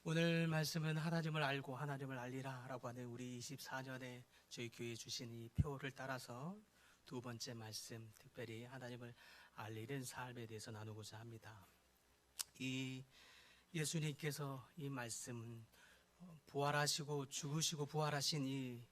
오늘 말씀은 하나님을 알고 하나님을 알리라 라고 하는 우리 24년에 저희 교회에 주신 이 표를 따라서 두 번째 말씀, 특별히 하나님을 알리는 삶에 대해서 나누고자 합니다. 이 예수님께서 이 말씀, 부활하시고 죽으시고 부활하신 이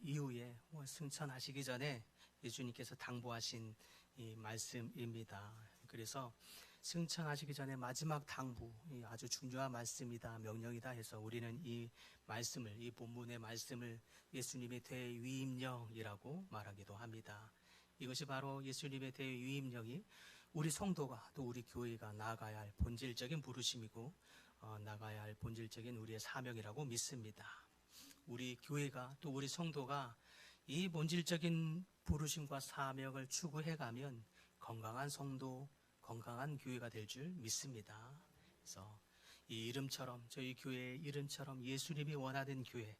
이후에 승천하시기 전에 예수님께서 당부하신 이 말씀입니다. 그래서 승천하시기 전에 마지막 당부, 아주 중요한 말씀이다, 명령이다 해서 우리는 이 말씀을, 이 본문의 말씀을 예수님의 대위임령이라고 말하기도 합니다. 이것이 바로 예수님의 대위임령이 우리 성도가 또 우리 교회가 나아가야 할 본질적인 부르심이고 나가야 할 본질적인 우리의 사명이라고 믿습니다. 우리 교회가 또 우리 성도가 이 본질적인 부르심과 사명을 추구해가면 건강한 성도, 건강한 교회가 될 줄 믿습니다. 그래서 이 이름처럼, 저희 교회의 이름처럼 예수님이 원하는 교회,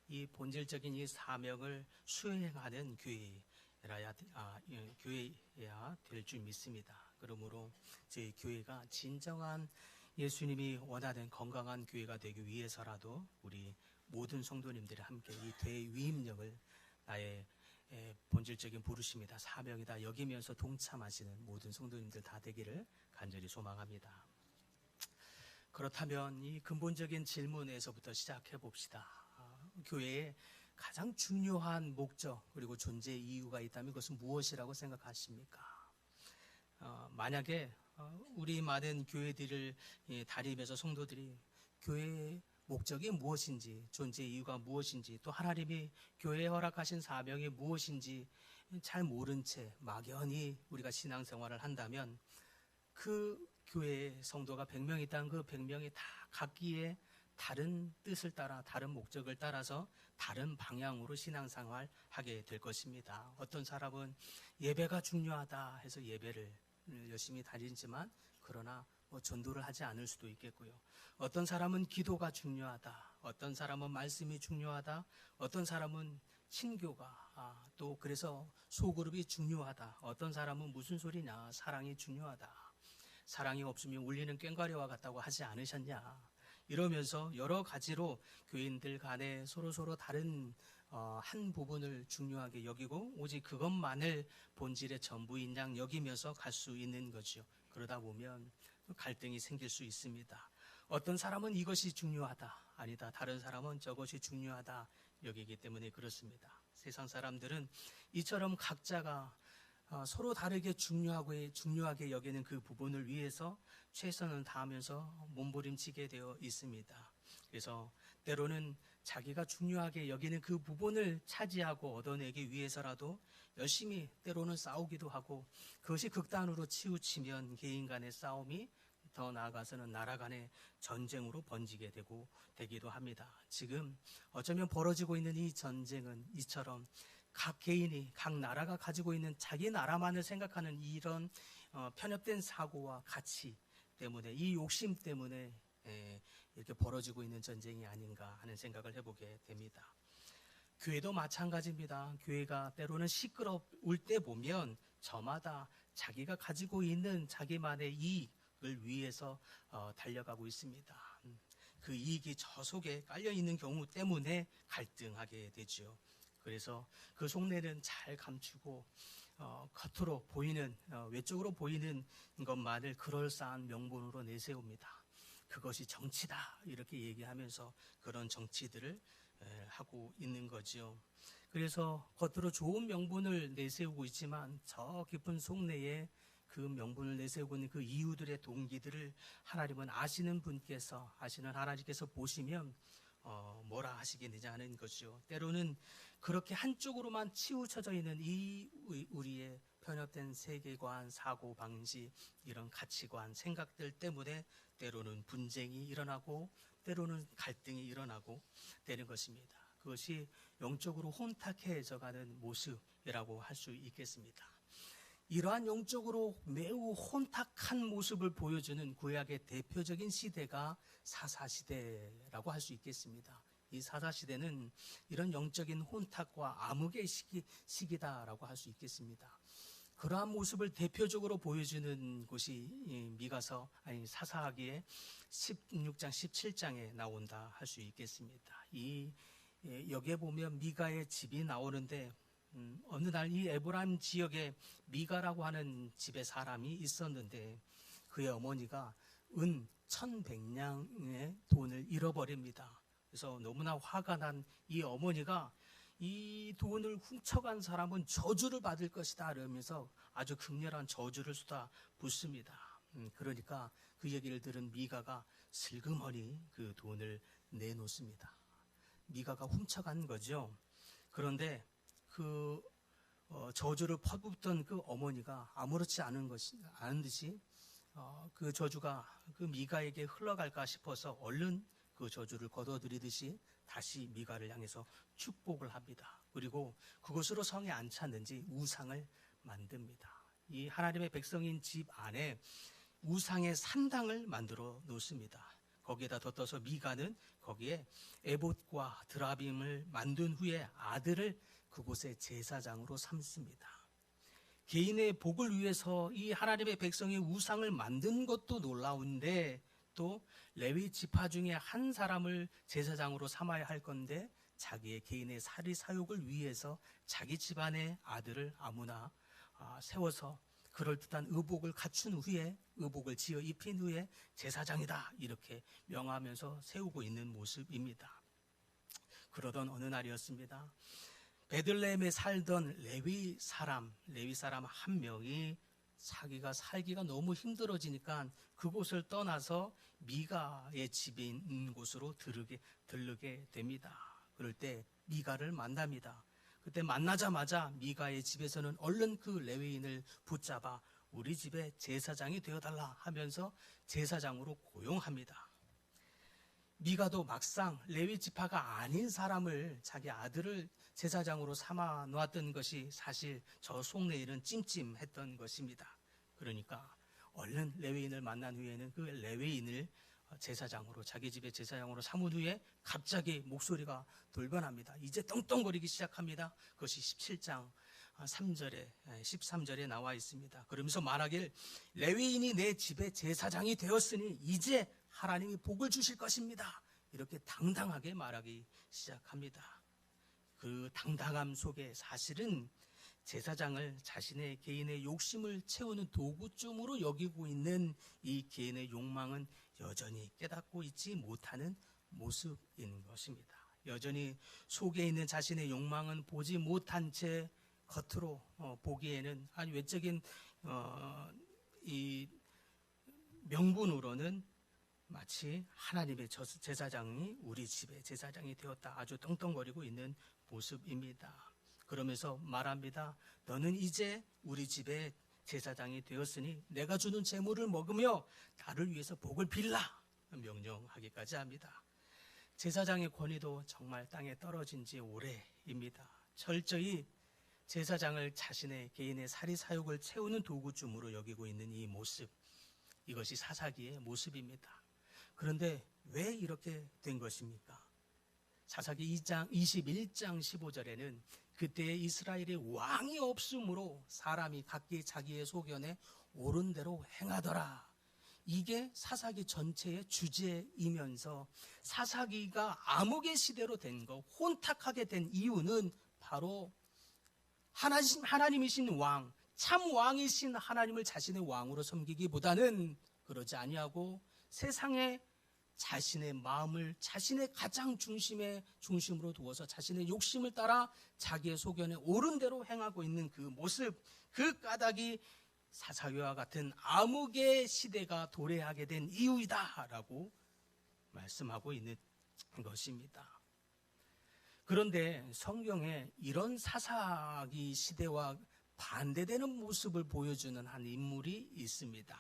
이 본질적인 이 사명을 수행하는 교회여야 될 줄 믿습니다. 그러므로 저희 교회가 진정한 예수님이 원하는 건강한 교회가 되기 위해서라도 우리 모든 성도님들이 함께 이 대위임령을 나의 본질적인 부르심이다, 사명이다 여기면서 동참하시는 모든 성도님들 다 되기를 간절히 소망합니다. 그렇다면 이 근본적인 질문에서부터 시작해 봅시다. 교회의 가장 중요한 목적 그리고 존재 이유가 있다면 그것은 무엇이라고 생각하십니까? 만약에 우리 많은 교회들을 다니면서 성도들이 교회의 목적이 무엇인지, 존재 이유가 무엇인지, 또 하나님이 교회에 허락하신 사명이 무엇인지 잘 모른 채 막연히 우리가 신앙생활을 한다면 그 교회의 성도가 100명 있다는 그 100명이 다 각기의 다른 뜻을 따라 다른 목적을 따라서 다른 방향으로 신앙생활 하게 될 것입니다. 어떤 사람은 예배가 중요하다 해서 예배를 열심히 다니지만 그러나 전도를 하지 않을 수도 있겠고요. 어떤 사람은 기도가 중요하다. 어떤 사람은 말씀이 중요하다. 어떤 사람은 친교가 또 그래서 소그룹이 중요하다. 어떤 사람은 무슨 소리냐, 사랑이 중요하다. 사랑이 없으면 울리는 꽹과리와 같다고 하지 않으셨냐. 이러면서 여러 가지로 교인들 간에 서로 다른 한 부분을 중요하게 여기고 오직 그것만을 본질의 전부인 양 여기면서 갈 수 있는 거죠. 그러다 보면 갈등이 생길 수 있습니다. 어떤 사람은 이것이 중요하다, 아니다. 다른 사람은 저것이 중요하다 여기기 때문에 그렇습니다. 세상 사람들은 이처럼 각자가 서로 다르게 중요하게 여기는 그 부분을 위해서 최선을 다하면서 몸부림치게 되어 있습니다. 그래서 때로는 자기가 중요하게 여기는 그 부분을 차지하고 얻어내기 위해서라도 열심히 때로는 싸우기도 하고 그것이 극단으로 치우치면 개인 간의 싸움이 더 나아가서는 나라 간의 전쟁으로 번지게 되기도 합니다. 지금 어쩌면 벌어지고 있는 이 전쟁은 이처럼 각 개인이, 각 나라가 가지고 있는 자기 나라만을 생각하는 이런 편협된 사고와 가치 때문에, 이 욕심 때문에 이렇게 벌어지고 있는 전쟁이 아닌가 하는 생각을 해보게 됩니다. 교회도 마찬가지입니다. 교회가 때로는 시끄러울 때 보면 저마다 자기가 가지고 있는 자기만의 이익을 위해서 달려가고 있습니다. 그 이익이 저 속에 깔려 있는 경우 때문에 갈등하게 되죠. 그래서 그 속내는 잘 감추고 겉으로 보이는 외적으로 보이는 것만을 그럴싸한 명분으로 내세웁니다. 그것이 정치다 이렇게 얘기하면서 그런 정치들을 하고 있는 거죠. 그래서 겉으로 좋은 명분을 내세우고 있지만 저 깊은 속내에 그 명분을 내세우고 있는 그 이유들의 동기들을 하나님은 아시는 하나님께서 보시면 뭐라 하시겠느냐 하는 거죠. 때로는 그렇게 한쪽으로만 치우쳐져 있는 이 우리의 편협된 세계관, 사고방식, 이런 가치관, 생각들 때문에 때로는 분쟁이 일어나고 때로는 갈등이 일어나고 되는 것입니다. 그것이 영적으로 혼탁해져 가는 모습이라고 할 수 있겠습니다. 이러한 영적으로 매우 혼탁한 모습을 보여주는 구약의 대표적인 시대가 사사시대라고 할 수 있겠습니다. 이 사사시대는 이런 영적인 혼탁과 암흑의 시기다라고 할 수 있겠습니다. 그러한 모습을 대표적으로 보여주는 곳이 미가서 아니 사사기의 16장 17장에 나온다 할 수 있겠습니다. 여기에 보면 미가의 집이 나오는데 어느 날 이 에브라임 지역에 미가라고 하는 집에 사람이 있었는데 그의 어머니가 은 1,100냥의 돈을 잃어버립니다. 그래서 너무나 화가 난 이 어머니가 이 돈을 훔쳐간 사람은 저주를 받을 것이다 이러면서 아주 극렬한 저주를 쏟아붓습니다. 그러니까 그 얘기를 들은 미가가 슬그머니 그 돈을 내놓습니다. 미가가 훔쳐간 거죠. 그런데 그 저주를 퍼붓던 그 어머니가 아무렇지 않은 듯이 그 저주가 그 미가에게 흘러갈까 싶어서 얼른 그 저주를 걷어들이듯이 다시 미가를 향해서 축복을 합니다. 그리고 그것으로 성에 안 찼는지 우상을 만듭니다. 이 하나님의 백성인 집 안에 우상의 산당을 만들어 놓습니다. 거기에다 덧떠서 미가는 거기에 에봇과 드라빔을 만든 후에 아들을 그곳의 제사장으로 삼습니다. 개인의 복을 위해서 이 하나님의 백성이 우상을 만든 것도 놀라운데 또 레위 지파 중에 한 사람을 제사장으로 삼아야 할 건데 자기의 개인의 사리 사욕을 위해서 자기 집안의 아들을 아무나 세워서 그럴듯한 의복을 갖춘 후에 의복을 지어 입힌 후에 제사장이다 이렇게 명하면서 세우고 있는 모습입니다. 그러던 어느 날이었습니다. 베들레헴에 살던 레위 사람 한 명이 자기가 살기가 너무 힘들어지니까 그곳을 떠나서 미가의 집이 있는 곳으로 들르게 됩니다. 그럴 때 미가를 만납니다. 그때 만나자마자 미가의 집에서는 얼른 그 레위인을 붙잡아 우리 집에 제사장이 되어달라 하면서 제사장으로 고용합니다. 미가도 막상 레위 지파가 아닌 사람을 자기 아들을 제사장으로 삼아 놓았던 것이 사실 저 속내에는 찜찜했던 것입니다. 그러니까 얼른 레위인을 만난 후에는 그 레위인을 제사장으로 자기 집의 제사장으로 삼은 후에 갑자기 목소리가 돌변합니다. 이제 떵떵거리기 시작합니다. 그것이 17장 3절에 13절에 나와 있습니다. 그러면서 말하길 레위인이 내 집의 제사장이 되었으니 이제 하나님이 복을 주실 것입니다. 이렇게 당당하게 말하기 시작합니다. 그 당당함 속에 사실은 제사장을 자신의 개인의 욕심을 채우는 도구쯤으로 여기고 있는 이 개인의 욕망은 여전히 깨닫고 있지 못하는 모습인 것입니다. 여전히 속에 있는 자신의 욕망은 보지 못한 채 겉으로 보기에는 아주 외적인 이 명분으로는 마치 하나님의 제사장이 우리 집의 제사장이 되었다 아주 떵떵거리고 있는 모습입니다. 그러면서 말합니다. 너는 이제 우리 집의 제사장이 되었으니 내가 주는 재물을 먹으며 나를 위해서 복을 빌라 명령하기까지 합니다. 제사장의 권위도 정말 땅에 떨어진 지 오래입니다. 철저히 제사장을 자신의 개인의 사리사욕을 채우는 도구쯤으로 여기고 있는 이 모습, 이것이 사사기의 모습입니다. 그런데 왜 이렇게 된 것입니까? 사사기 2장 21장 15절에는 그때 이스라엘의 왕이 없으므로 사람이 각기 자기의 소견에 옳은 대로 행하더라. 이게 사사기 전체의 주제이면서 사사기가 암흑의 시대로 된 것, 혼탁하게 된 이유는 바로 하나님이신 왕, 참 왕이신 하나님을 자신의 왕으로 섬기기보다는 그러지 아니하고 세상에 자신의 마음을 자신의 가장 중심으로 두어서 자신의 욕심을 따라 자기의 소견에 옳은 대로 행하고 있는 그 모습, 그 까닭이 사사기와 같은 암흑의 시대가 도래하게 된 이유이다라고 말씀하고 있는 것입니다. 그런데 성경에 이런 사사기 시대와 반대되는 모습을 보여주는 한 인물이 있습니다.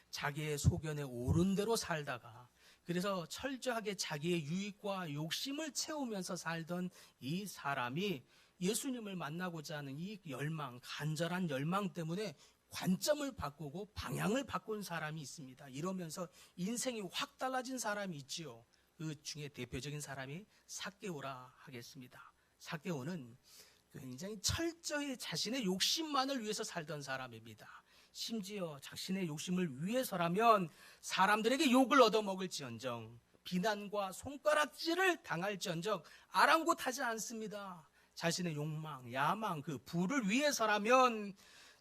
자기의 소견에 옳은 대로 살다가 그래서 철저하게 자기의 유익과 욕심을 채우면서 살던 이 사람이 예수님을 만나고자 하는 이 열망, 간절한 열망 때문에 관점을 바꾸고 방향을 바꾼 사람이 있습니다. 이러면서 인생이 확 달라진 사람이 있지요. 그 중에 대표적인 사람이 삭개오라 하겠습니다. 삭개오는 굉장히 철저히 자신의 욕심만을 위해서 살던 사람입니다. 심지어 자신의 욕심을 위해서라면 사람들에게 욕을 얻어먹을지언정 비난과 손가락질을 당할지언정 아랑곳하지 않습니다. 자신의 욕망, 야망, 그 부를 위해서라면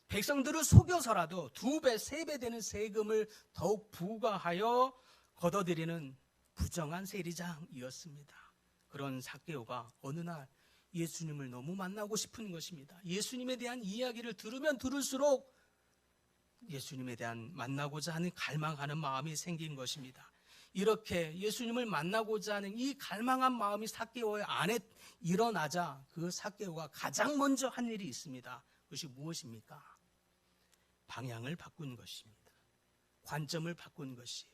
백성들을 속여서라도 2배, 3배 되는 세금을 더욱 부과하여 걷어들이는 부정한 세리장이었습니다. 그런 삭개오가 어느 날 예수님을 너무 만나고 싶은 것입니다. 예수님에 대한 이야기를 들으면 들을수록 예수님에 대한 만나고자 하는 갈망하는 마음이 생긴 것입니다. 이렇게 예수님을 만나고자 하는 이 갈망한 마음이 삭개오의 안에 일어나자 그 삭개오가 가장 먼저 한 일이 있습니다. 그것이 무엇입니까? 방향을 바꾼 것입니다. 관점을 바꾼 것이에요.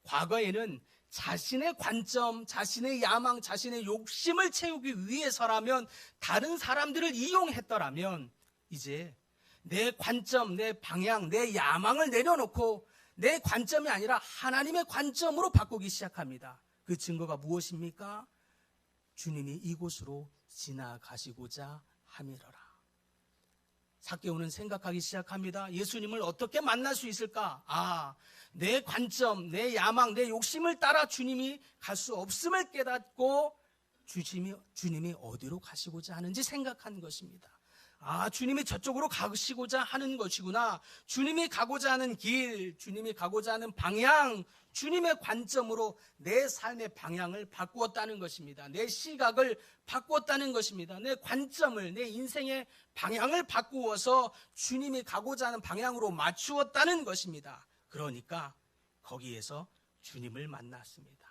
과거에는 자신의 관점, 자신의 야망, 자신의 욕심을 채우기 위해서라면 다른 사람들을 이용했더라면 이제 내 관점, 내 방향, 내 야망을 내려놓고 내 관점이 아니라 하나님의 관점으로 바꾸기 시작합니다. 그 증거가 무엇입니까? 주님이 이곳으로 지나가시고자 함이러라. 삭개오는 생각하기 시작합니다. 예수님을 어떻게 만날 수 있을까? 내 관점, 내 야망, 내 욕심을 따라 주님이 갈 수 없음을 깨닫고 주님이 어디로 가시고자 하는지 생각한 것입니다. 주님이 저쪽으로 가시고자 하는 것이구나. 주님이 가고자 하는 길, 주님이 가고자 하는 방향, 주님의 관점으로 내 삶의 방향을 바꾸었다는 것입니다. 내 시각을 바꾸었다는 것입니다. 내 관점을, 내 인생의 방향을 바꾸어서 주님이 가고자 하는 방향으로 맞추었다는 것입니다. 그러니까 거기에서 주님을 만났습니다.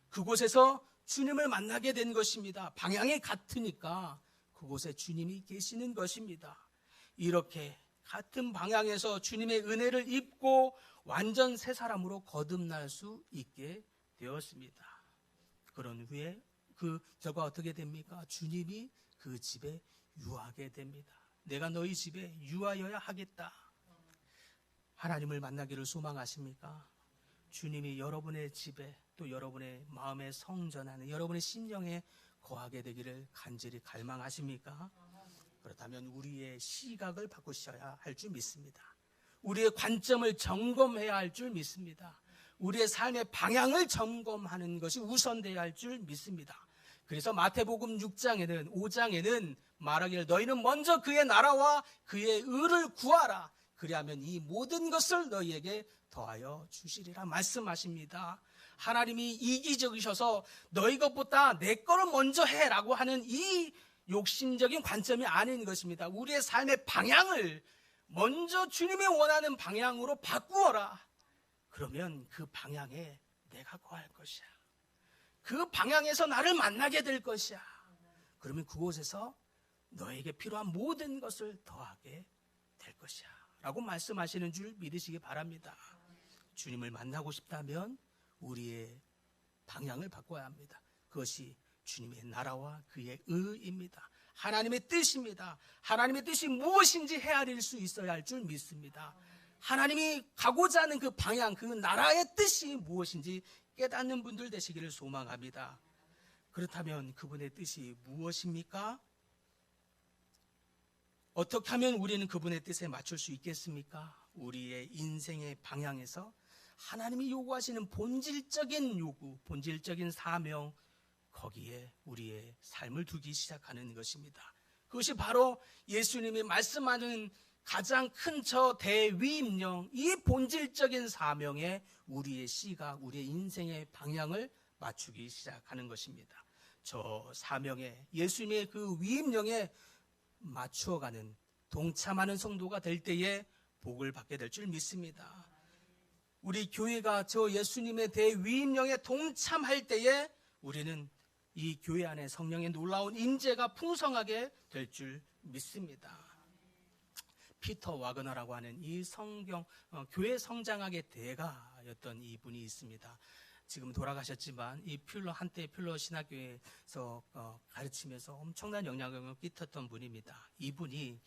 그곳에서 주님을 만나게 된 것입니다. 방향이 같으니까 그곳에 주님이 계시는 것입니다. 이렇게 같은 방향에서 주님의 은혜를 입고 완전 새 사람으로 거듭날 수 있게 되었습니다. 그런 후에 그 결과 어떻게 됩니까? 주님이 그 집에 유하게 됩니다. 내가 너희 집에 유하여야 하겠다. 하나님을 만나기를 소망하십니까? 주님이 여러분의 집에 또 여러분의 마음의 성전 안에 여러분의 심령에 거하게 되기를 간절히 갈망하십니까? 그렇다면 우리의 시각을 바꾸셔야 할 줄 믿습니다. 우리의 관점을 점검해야 할 줄 믿습니다. 우리의 삶의 방향을 점검하는 것이 우선되어야 할 줄 믿습니다. 그래서 마태복음 5장에는 말하기를 너희는 먼저 그의 나라와 그의 의를 구하라. 그리하면 이 모든 것을 너희에게 더하여 주시리라 말씀하십니다. 하나님이 이기적이셔서 너희 것보다 내 거를 먼저 해라고 하는 이 욕심적인 관점이 아닌 것입니다. 우리의 삶의 방향을 먼저 주님이 원하는 방향으로 바꾸어라. 그러면 그 방향에 내가 거할 것이야. 그 방향에서 나를 만나게 될 것이야. 그러면 그곳에서 너에게 필요한 모든 것을 더하게 될 것이야 라고 말씀하시는 줄 믿으시기 바랍니다. 주님을 만나고 싶다면 우리의 방향을 바꿔야 합니다. 그것이 주님의 나라와 그의 의입니다. 하나님의 뜻입니다. 하나님의 뜻이 무엇인지 헤아릴 수 있어야 할 줄 믿습니다. 하나님이 가고자 하는 그 방향, 그 나라의 뜻이 무엇인지 깨닫는 분들 되시기를 소망합니다. 그렇다면 그분의 뜻이 무엇입니까? 어떻게 하면 우리는 그분의 뜻에 맞출 수 있겠습니까? 우리의 인생의 방향에서 하나님이 요구하시는 본질적인 요구, 본질적인 사명, 거기에 우리의 삶을 두기 시작하는 것입니다. 그것이 바로 예수님이 말씀하는 가장 큰 저 대위임령, 이 본질적인 사명에 우리의 시각, 우리의 인생의 방향을 맞추기 시작하는 것입니다. 저 사명에, 예수님의 그 위임령에 맞추어가는, 동참하는 성도가 될 때에 복을 받게 될 줄 믿습니다. 우리 교회가 저 예수님의 대위임령에 동참할 때에 우리는 이 교회 안에 성령의 놀라운 임재가 풍성하게 될 줄 믿습니다. 피터 와그너라고 하는 이 교회 성장학의 대가였던 이분이 있습니다. 지금 돌아가셨지만 이 한때 퓰러 신학교에서 가르치면서 엄청난 영향을 끼쳤던 분입니다. 이분이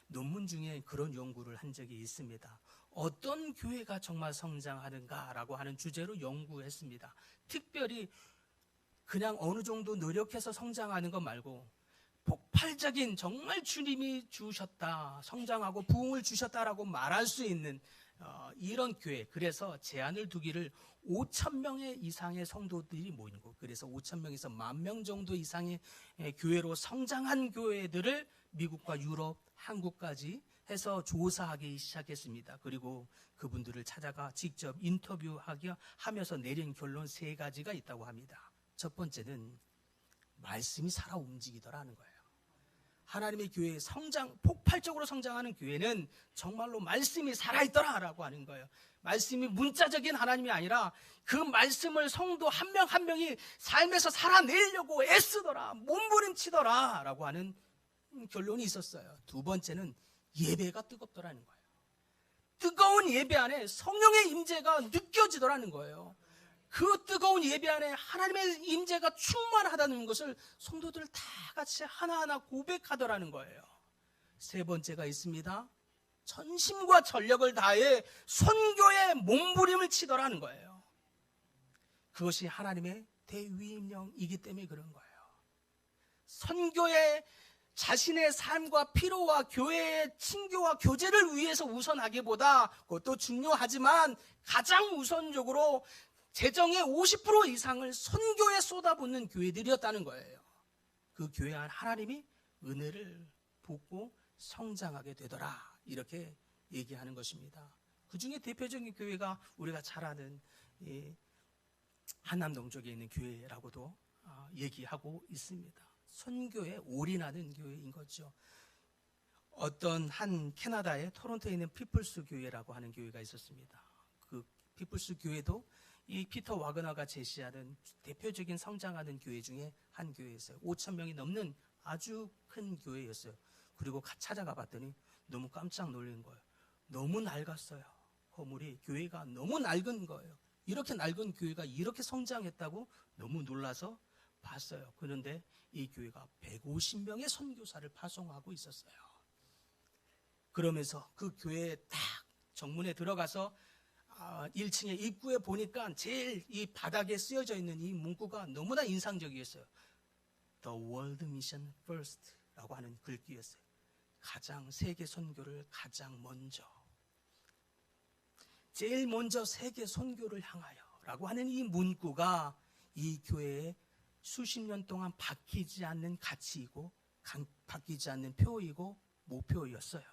논문 중에 그런 연구를 한 적이 있습니다. 어떤 교회가 정말 성장하는가라고 하는 주제로 연구했습니다. 특별히 그냥 어느 정도 노력해서 성장하는 것 말고 폭발적인 정말 주님이 주셨다, 성장하고 부흥을 주셨다라고 말할 수 있는 이런 교회. 그래서 제한을 두기를 5,000명 이상의 성도들이 모이는 거. 그래서 5,000명에서 10,000명 정도 이상의 교회로 성장한 교회들을 미국과 유럽, 한국까지 해서 조사하기 시작했습니다. 그리고 그분들을 찾아가 직접 인터뷰하기 하면서 내린 결론 3가지가 있다고 합니다. 첫 번째는 말씀이 살아 움직이더라는 거예요. 하나님의 교회 폭발적으로 성장하는 교회는 정말로 말씀이 살아있더라라고 하는 거예요. 말씀이 문자적인 하나님이 아니라 그 말씀을 성도 한 명 한 명이 삶에서 살아내려고 애쓰더라, 몸부림치더라라고 하는 결론이 있었어요. 두 번째는 예배가 뜨겁더라는 거예요. 뜨거운 예배 안에 성령의 임재가 느껴지더라는 거예요. 그 뜨거운 예배 안에 하나님의 임재가 충만하다는 것을 성도들 다 같이 하나하나 고백하더라는 거예요. 세 번째가 있습니다. 전심과 전력을 다해 선교에 몸부림을 치더라는 거예요. 그것이 하나님의 대위임령이기 때문에 그런 거예요. 선교에 자신의 삶과 필요와 교회의 친교와 교제를 위해서 우선하기보다, 그것도 중요하지만 가장 우선적으로 재정의 50% 이상을 선교에 쏟아붓는 교회들이었다는 거예요. 그 교회 안 하나님이 은혜를 붓고 성장하게 되더라, 이렇게 얘기하는 것입니다. 그 중에 대표적인 교회가 우리가 잘 아는 한남동 쪽에 있는 교회라고도 얘기하고 있습니다. 선교에 올인하는 교회인 거죠. 어떤 한 캐나다의 토론토에 있는 피플스 교회라고 하는 교회가 있었습니다. 그 피플스 교회도 이 피터 와그너가 제시하는 대표적인 성장하는 교회 중에 한 교회였어요. 5,000명이 넘는 아주 큰 교회였어요. 그리고 찾아가 봤더니 너무 깜짝 놀란 거예요. 너무 낡았어요. 건물이, 교회가 너무 낡은 거예요. 이렇게 낡은 교회가 이렇게 성장했다고 너무 놀라서 봤어요. 그런데 이 교회가 150명의 선교사를 파송하고 있었어요. 그러면서 그 교회에 딱 정문에 들어가서 1층에 입구에 보니까 제일 이 바닥에 쓰여져 있는 이 문구가 너무나 인상적이었어요. The World Mission First 라고 하는 글귀였어요. 가장 세계 선교를 가장 먼저, 제일 먼저 세계 선교를 향하여 라고 하는 이 문구가 이 교회에 수십 년 동안 바뀌지 않는 가치이고 바뀌지 않는 표이고 목표였어요.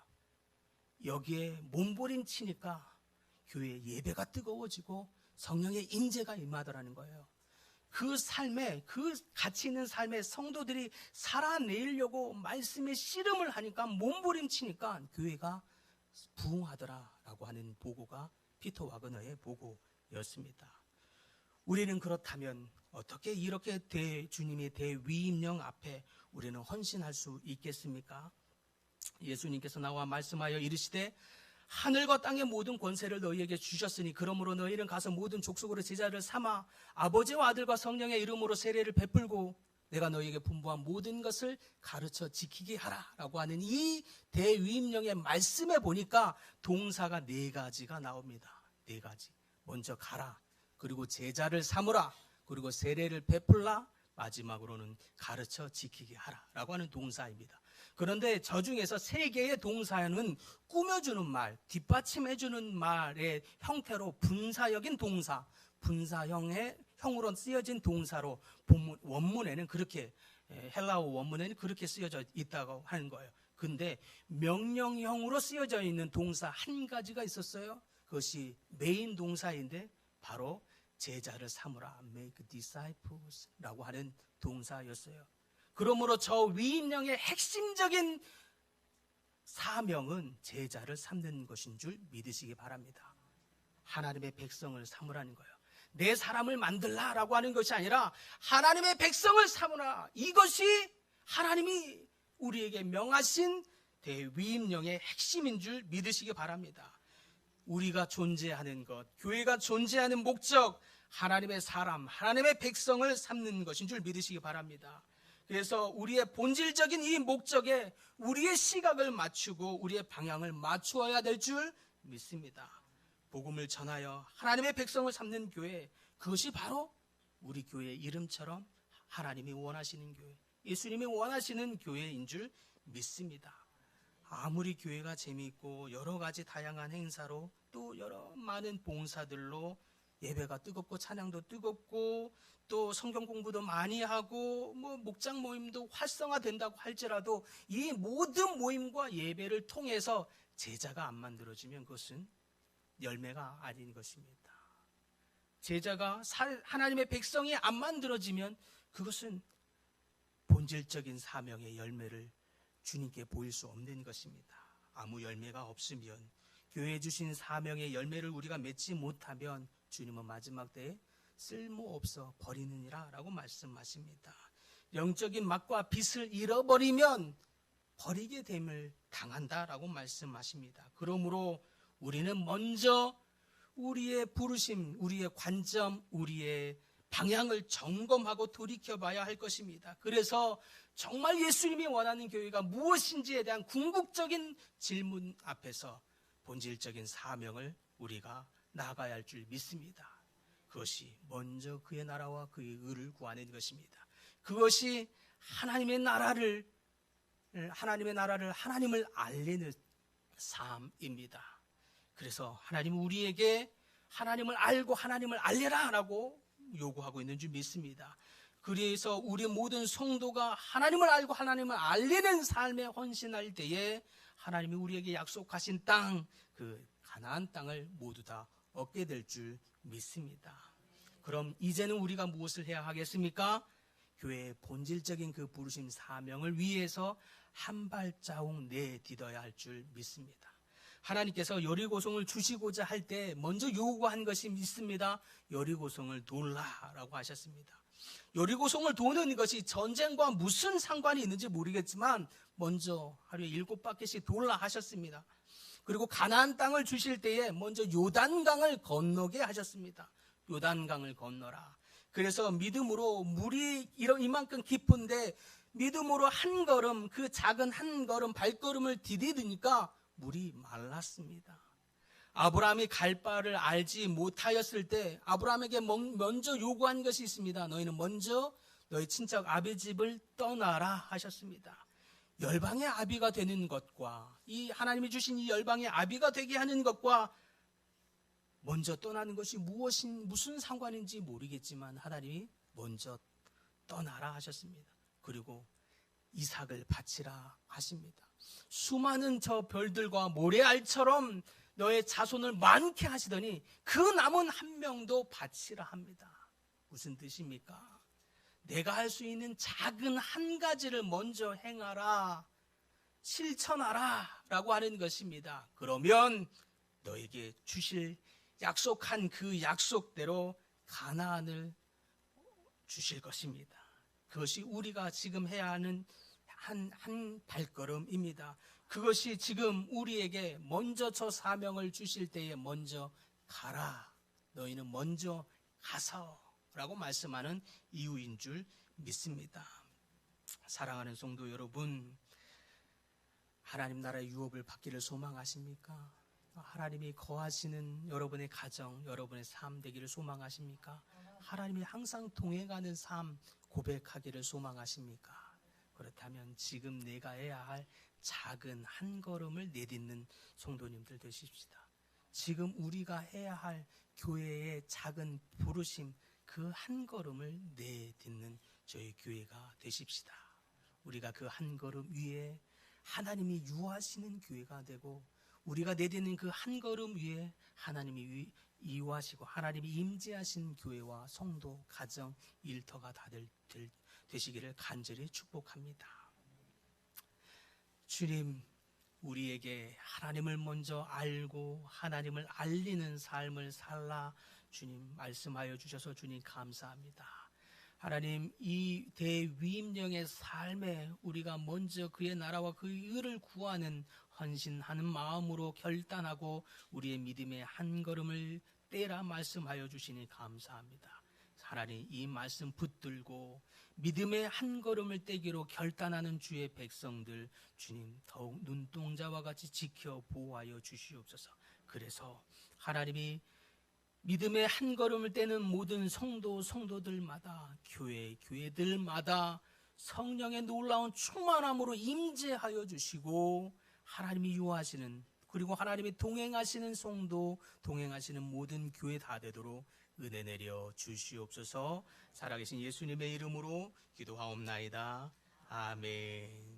여기에 몸부림치니까 교회 예배가 뜨거워지고 성령의 임재가 임하더라는 거예요. 그 삶에, 그 가치 있는 삶에 성도들이 살아내려고 말씀에 씨름을 하니까, 몸부림치니까 교회가 부흥하더라라고 하는 보고가 피터 와그너의 보고였습니다. 우리는 그렇다면 어떻게 이렇게 주님의 대위임령 앞에 우리는 헌신할 수 있겠습니까? 예수님께서 나와 말씀하여 이르시되 하늘과 땅의 모든 권세를 너희에게 주셨으니 그러므로 너희는 가서 모든 족속으로 제자를 삼아 아버지와 아들과 성령의 이름으로 세례를 베풀고 내가 너희에게 분부한 모든 것을 가르쳐 지키게 하라 라고 하는 이 대위임령의 말씀에 보니까 동사가 4가지가 나옵니다. 4가지. 먼저 가라, 그리고 제자를 삼으라, 그리고 세례를 베풀라, 마지막으로는 가르쳐 지키게 하라 라고 하는 동사입니다. 그런데 저 중에서 3개의 동사는 꾸며주는 말, 뒷받침해주는 말의 형태로 분사역인 동사, 분사형으로 쓰여진 동사로 원문에는 그렇게, 헬라어 원문에는 그렇게 쓰여져 있다고 하는 거예요. 근데 명령형으로 쓰여져 있는 동사 한 가지가 있었어요. 그것이 메인 동사인데 바로 제자를 삼으라, make disciples 라고 하는 동사였어요. 그러므로 저 위임령의 핵심적인 사명은 제자를 삼는 것인 줄 믿으시기 바랍니다. 하나님의 백성을 삼으라는 거예요. 내 사람을 만들라라고 하는 것이 아니라 하나님의 백성을 삼으라. 이것이 하나님이 우리에게 명하신 대위임령의 핵심인 줄 믿으시기 바랍니다. 우리가 존재하는 것, 교회가 존재하는 목적, 하나님의 사람, 하나님의 백성을 삼는 것인 줄 믿으시기 바랍니다. 그래서 우리의 본질적인 이 목적에 우리의 시각을 맞추고 우리의 방향을 맞추어야 될 줄 믿습니다. 복음을 전하여 하나님의 백성을 삼는 교회, 그것이 바로 우리 교회의 이름처럼 하나님이 원하시는 교회, 예수님이 원하시는 교회인 줄 믿습니다. 아무리 교회가 재미있고 여러 가지 다양한 행사로 또 여러 많은 봉사들로 예배가 뜨겁고 찬양도 뜨겁고 또 성경 공부도 많이 하고 목장 모임도 활성화된다고 할지라도 이 모든 모임과 예배를 통해서 제자가 안 만들어지면 그것은 열매가 아닌 것입니다. 제자가 하나님의 백성이 안 만들어지면 그것은 본질적인 사명의 열매를 주님께 보일 수 없는 것입니다. 아무 열매가 없으면 교회에 주신 사명의 열매를 우리가 맺지 못하면 주님은 마지막 때에 쓸모없어 버리느니라 라고 말씀하십니다. 영적인 맛과 빛을 잃어버리면 버리게 됨을 당한다라고 말씀하십니다. 그러므로 우리는 먼저 우리의 부르심, 우리의 관점, 우리의 방향을 점검하고 돌이켜봐야 할 것입니다. 그래서 정말 예수님이 원하는 교회가 무엇인지에 대한 궁극적인 질문 앞에서 본질적인 사명을 우리가 나아가야 할 줄 믿습니다. 그것이 먼저 그의 나라와 그의 의를 구하는 것입니다. 그것이 하나님의 나라를 하나님을 알리는 삶입니다. 그래서 하나님은 우리에게 하나님을 알고 하나님을 알려라 라고 요구하고 있는 줄 믿습니다. 그래서 우리 모든 성도가 하나님을 알고 하나님을 알리는 삶에 헌신할 때에 하나님이 우리에게 약속하신 땅, 그 가나안 땅을 모두 다 얻게 될 줄 믿습니다. 그럼 이제는 우리가 무엇을 해야 하겠습니까? 교회의 본질적인 그 부르심 사명을 위해서 한 발자국 내딛어야 할 줄 믿습니다. 하나님께서 여리고성을 주시고자 할 때 먼저 요구한 것이 있습니다. 여리고성을 돌라라고 하셨습니다. 여리고성을 도는 것이 전쟁과 무슨 상관이 있는지 모르겠지만 먼저 하루에 7바퀴씩 돌라 하셨습니다. 그리고 가나안 땅을 주실 때에 먼저 요단강을 건너게 하셨습니다. 요단강을 건너라. 그래서 믿음으로 물이 이만큼 깊은데 믿음으로 한 걸음, 그 작은 한 걸음 발걸음을 디디니까 물이 말랐습니다. 아브라함이 갈 바를 알지 못하였을 때 아브라함에게 먼저 요구한 것이 있습니다. 너희는 먼저 너희 친척 아비 집을 떠나라 하셨습니다. 열방의 아비가 되는 것과 이 하나님이 주신 이 열방의 아비가 되게 하는 것과 먼저 떠나는 것이 무슨 상관인지 모르겠지만 하나님이 먼저 떠나라 하셨습니다. 그리고 이삭을 바치라 하십니다. 수많은 저 별들과 모래알처럼 너의 자손을 많게 하시더니 그 남은 한 명도 바치라 합니다. 무슨 뜻입니까? 내가 할 수 있는 작은 한 가지를 먼저 행하라, 실천하라 라고 하는 것입니다. 그러면 너에게 주실 약속한 그 약속대로 가나안을 주실 것입니다. 그것이 우리가 지금 해야 하는 한 발걸음입니다. 그것이 지금 우리에게 먼저 저 사명을 주실 때에 먼저 가라, 너희는 먼저 가서 라고 말씀하는 이유인 줄 믿습니다. 사랑하는 성도 여러분, 하나님 나라의 유업을 받기를 소망하십니까? 하나님이 거하시는 여러분의 가정, 여러분의 삶 되기를 소망하십니까? 하나님이 항상 동행하는 삶 고백하기를 소망하십니까? 그렇다면 지금 내가 해야 할 작은 한 걸음을 내딛는 성도님들 되십시다. 지금 우리가 해야 할 교회의 작은 부르심, 그 한 걸음을 내딛는 저희 교회가 되십시다. 우리가 그 한 걸음 위에 하나님이 유하시는 교회가 되고 우리가 내딛는 그 한 걸음 위에 하나님이 이유하시고 하나님이 임재하신 교회와 성도, 가정, 일터가 다들 되시기를 간절히 축복합니다. 주님, 우리에게 하나님을 먼저 알고 하나님을 알리는 삶을 살라 주님 말씀하여 주셔서 주님 감사합니다. 하나님, 이 대위임령의 삶에 우리가 먼저 그의 나라와 그의 의를 구하는 헌신하는 마음으로 결단하고 우리의 믿음의 한 걸음을 떼라 말씀하여 주시니 감사합니다. 하나님, 이 말씀 붙들고 믿음의 한 걸음을 떼기로 결단하는 주의 백성들 주님 더욱 눈동자와 같이 지켜 보호하여 주시옵소서. 그래서 하나님이 믿음의 한 걸음을 떼는 모든 성도들마다 교회들마다 성령의 놀라운 충만함으로 임재하여 주시고 하나님이 유하시는 그리고 하나님이 동행하시는 성도, 동행하시는 모든 교회 다 되도록 은혜 내려 주시옵소서. 살아계신 예수님의 이름으로 기도하옵나이다. 아멘.